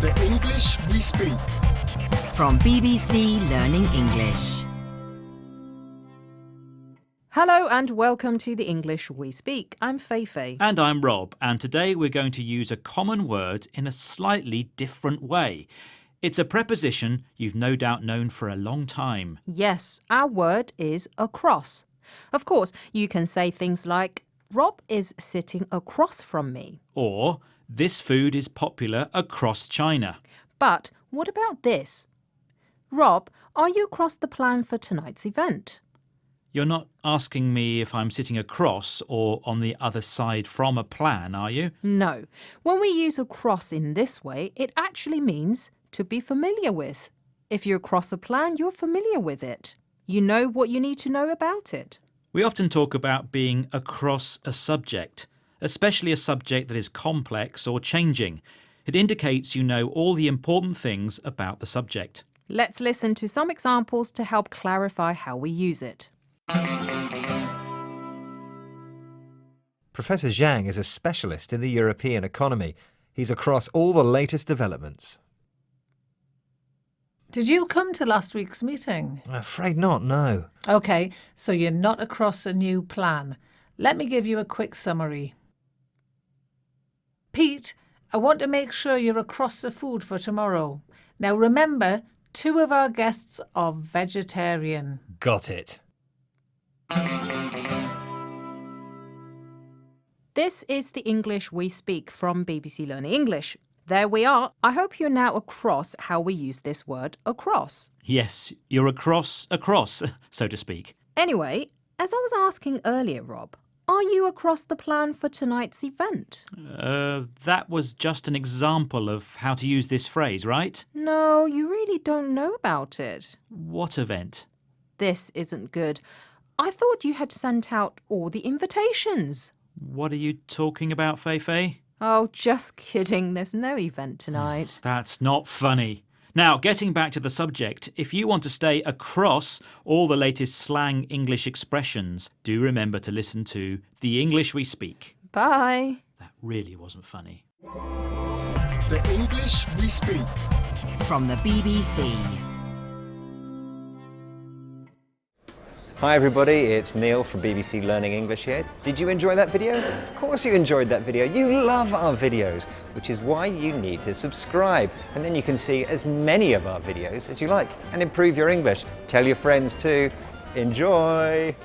The English we speak. From BBC Learning English. Hello and welcome to the English we speak. I'm Feifei. And I'm Rob, and today we're going to use a common word in a slightly different way. It's a preposition you've no doubt known for a long time. Yes, our word is across. Of course, you can say things like, Rob is sitting across from me. Or, this food is popular across China. But what about this? Rob, are you across the plan for tonight's event? You're not asking me if I'm sitting across or on the other side from a plan, are you? No. When we use across in this way, it actually means to be familiar with. If you're across a plan, you're familiar with it. You know what you need to know about it. We often talk about being across a subject, especially a subject that is complex or changing. It indicates you know all the important things about the subject. Let's listen to some examples to help clarify how we use it. Professor Zhang is a specialist in the European economy. He's across all the latest developments. Did you come to last week's meeting? I'm afraid not, no. OK, so you're not across a new plan. Let me give you a quick summary. Pete, I want to make sure you're across the food for tomorrow. Now remember, 2 of our guests are vegetarian. Got it. This is the English we speak from BBC Learning English. There we are. I hope you're now across how we use this word across. Yes, you're across, so to speak. Anyway, as I was asking earlier, Rob, are you across the plan for tonight's event? That was just an example of how to use this phrase, right? No, you really don't know about it. What event? This isn't good. I thought you had sent out all the invitations. What are you talking about, Feifei? Oh, just kidding. There's no event tonight. That's not funny. Now, getting back to the subject, if you want to stay across all the latest slang English expressions, do remember to listen to The English We Speak. Bye. That really wasn't funny. The English we speak. From the BBC. Hi everybody, it's Neil from BBC Learning English here. Did you enjoy that video? Of course you enjoyed that video. You love our videos, which is why you need to subscribe. And then you can see as many of our videos as you like and improve your English. Tell your friends too. Enjoy!